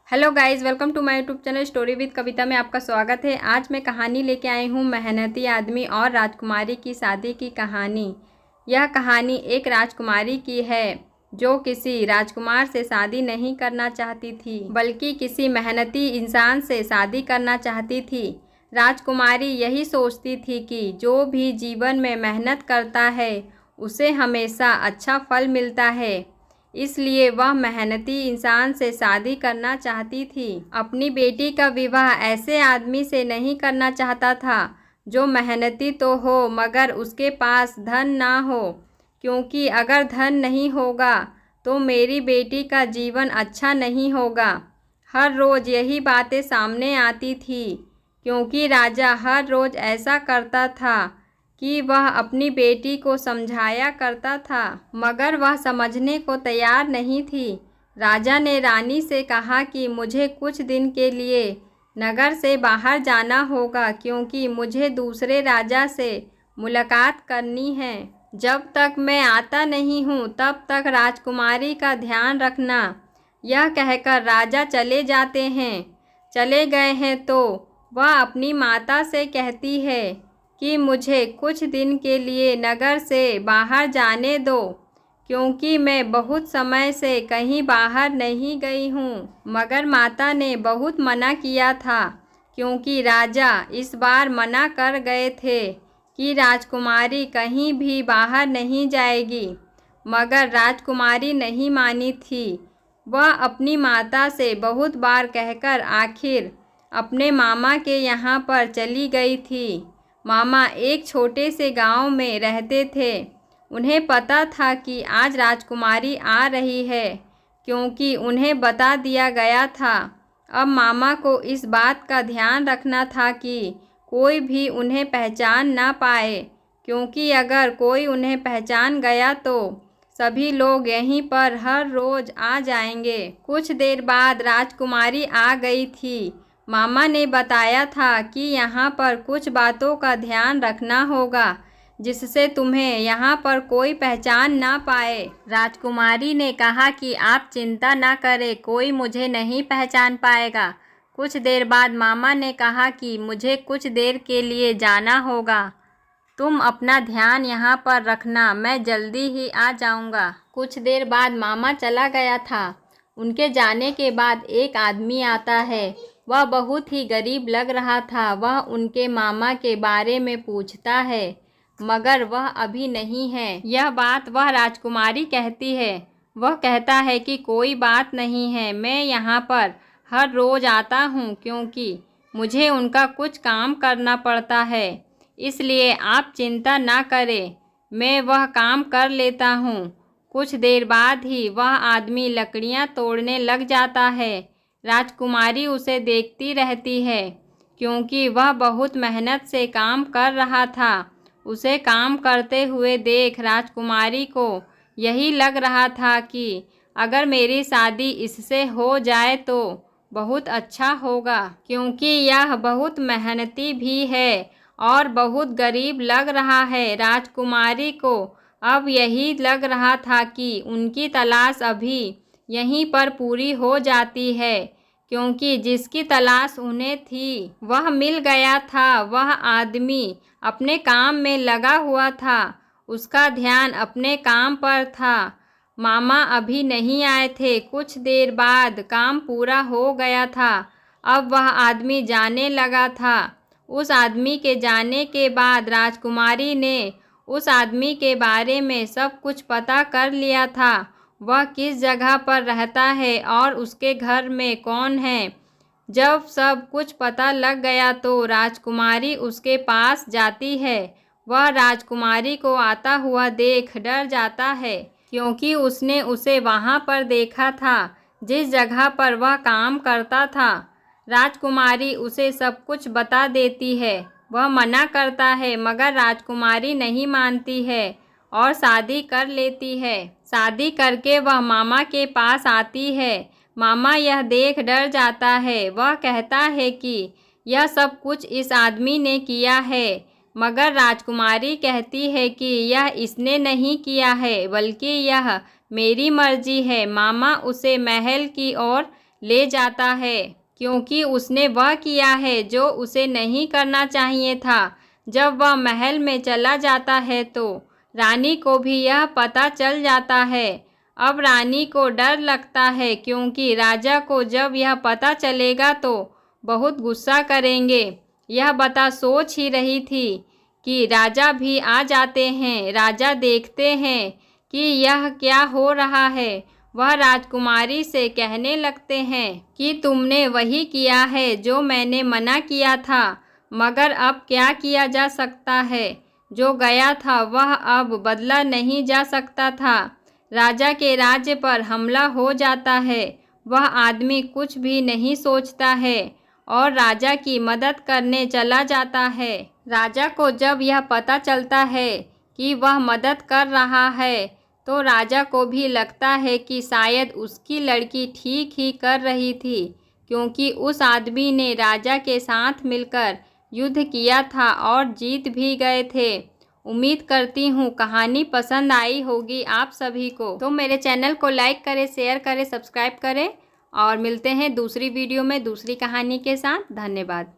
Hello guys, welcome to my YouTube channel story with Kavita में आपका स्वागत है। आज मैं कहानी लेके आई हूँ मेहनती आदमी और राजकुमारी की शादी की कहानी। यह कहानी एक राजकुमारी की है जो किसी राजकुमार से शादी नहीं करना चाहती थी, बल्कि किसी मेहनती इंसान से शादी करना चाहती थी। राजकुमारी यही सोचती थी कि जो भी जीवन में मेहनत करता है उसे हमेशा अच्छा फल मिलता है, इसलिए वह मेहनती इंसान से शादी करना चाहती थी। अपनी बेटी का विवाह ऐसे आदमी से नहीं करना चाहता था जो मेहनती तो हो मगर उसके पास धन ना हो, क्योंकि अगर धन नहीं होगा तो मेरी बेटी का जीवन अच्छा नहीं होगा। हर रोज़ यही बातें सामने आती थी, क्योंकि राजा हर रोज़ ऐसा करता था कि वह अपनी बेटी को समझाया करता था, मगर वह समझने को तैयार नहीं थी। राजा ने रानी से कहा कि मुझे कुछ दिन के लिए नगर से बाहर जाना होगा, क्योंकि मुझे दूसरे राजा से मुलाकात करनी है। जब तक मैं आता नहीं हूँ तब तक राजकुमारी का ध्यान रखना। यह कहकर राजा चले जाते हैं। चले गए हैं तो वह अपनी माता से कहती है कि मुझे कुछ दिन के लिए नगर से बाहर जाने दो, क्योंकि मैं बहुत समय से कहीं बाहर नहीं गई हूँ। मगर माता ने बहुत मना किया था, क्योंकि राजा इस बार मना कर गए थे कि राजकुमारी कहीं भी बाहर नहीं जाएगी। मगर राजकुमारी नहीं मानी थी। वह अपनी माता से बहुत बार कहकर आखिर अपने मामा के यहाँ पर चली गई थी। मामा एक छोटे से गांव में रहते थे। उन्हें पता था कि आज राजकुमारी आ रही है, क्योंकि उन्हें बता दिया गया था। अब मामा को इस बात का ध्यान रखना था कि कोई भी उन्हें पहचान ना पाए, क्योंकि अगर कोई उन्हें पहचान गया तो सभी लोग यहीं पर हर रोज़ आ जाएंगे। कुछ देर बाद राजकुमारी आ गई थी। मामा ने बताया था कि यहाँ पर कुछ बातों का ध्यान रखना होगा, जिससे तुम्हें यहाँ पर कोई पहचान ना पाए। राजकुमारी ने कहा कि आप चिंता ना करें, कोई मुझे नहीं पहचान पाएगा। कुछ देर बाद मामा ने कहा कि मुझे कुछ देर के लिए जाना होगा, तुम अपना ध्यान यहाँ पर रखना, मैं जल्दी ही आ जाऊँगा। कुछ देर बाद मामा चला गया था। उनके जाने के बाद एक आदमी आता है। वह बहुत ही गरीब लग रहा था। वह उनके मामा के बारे में पूछता है, मगर वह अभी नहीं है। यह बात वह राजकुमारी कहती है। वह कहता है कि कोई बात नहीं है, मैं यहाँ पर हर रोज़ आता हूँ, क्योंकि मुझे उनका कुछ काम करना पड़ता है, इसलिए आप चिंता ना करें, मैं वह काम कर लेता हूँ। कुछ देर बाद ही वह आदमी लकड़ियाँ तोड़ने लग जाता है। राजकुमारी उसे देखती रहती है, क्योंकि वह बहुत मेहनत से काम कर रहा था। उसे काम करते हुए देख राजकुमारी को यही लग रहा था कि अगर मेरी शादी इससे हो जाए तो बहुत अच्छा होगा, क्योंकि यह बहुत मेहनती भी है और बहुत गरीब लग रहा है। राजकुमारी को अब यही लग रहा था कि उनकी तलाश अभी यहीं पर पूरी हो जाती है, क्योंकि जिसकी तलाश उन्हें थी वह मिल गया था। वह आदमी अपने काम में लगा हुआ था, उसका ध्यान अपने काम पर था। मामा अभी नहीं आए थे। कुछ देर बाद काम पूरा हो गया था। अब वह आदमी जाने लगा था। उस आदमी के जाने के बाद राजकुमारी ने उस आदमी के बारे में सब कुछ पता कर लिया था। वह किस जगह पर रहता है और उसके घर में कौन है। जब सब कुछ पता लग गया तो राजकुमारी उसके पास जाती है। वह राजकुमारी को आता हुआ देख डर जाता है, क्योंकि उसने उसे वहाँ पर देखा था जिस जगह पर वह काम करता था। राजकुमारी उसे सब कुछ बता देती है। वह मना करता है, मगर राजकुमारी नहीं मानती है और शादी कर लेती है। शादी करके वह मामा के पास आती है। मामा यह देख डर जाता है। वह कहता है कि यह सब कुछ इस आदमी ने किया है, मगर राजकुमारी कहती है कि यह इसने नहीं किया है, बल्कि यह मेरी मर्जी है। मामा उसे महल की ओर ले जाता है, क्योंकि उसने वह किया है जो उसे नहीं करना चाहिए था। जब वह महल में चला जाता है तो रानी को भी यह पता चल जाता है। अब रानी को डर लगता है, क्योंकि राजा को जब यह पता चलेगा तो बहुत गुस्सा करेंगे। यह बता सोच ही रही थी कि राजा भी आ जाते हैं। राजा देखते हैं कि यह क्या हो रहा है। वह राजकुमारी से कहने लगते हैं कि तुमने वही किया है जो मैंने मना किया था, मगर अब क्या किया जा सकता है। जो गया था वह अब बदला नहीं जा सकता था। राजा के राज्य पर हमला हो जाता है। वह आदमी कुछ भी नहीं सोचता है और राजा की मदद करने चला जाता है। राजा को जब यह पता चलता है कि वह मदद कर रहा है तो राजा को भी लगता है कि शायद उसकी लड़की ठीक ही कर रही थी, क्योंकि उस आदमी ने राजा के साथ मिलकर युद्ध किया था और जीत भी गए थे। उम्मीद करती हूँ कहानी पसंद आई होगी आप सभी को। तो मेरे चैनल को लाइक करें, शेयर करें, सब्सक्राइब करें और मिलते हैं दूसरी वीडियो में दूसरी कहानी के साथ। धन्यवाद।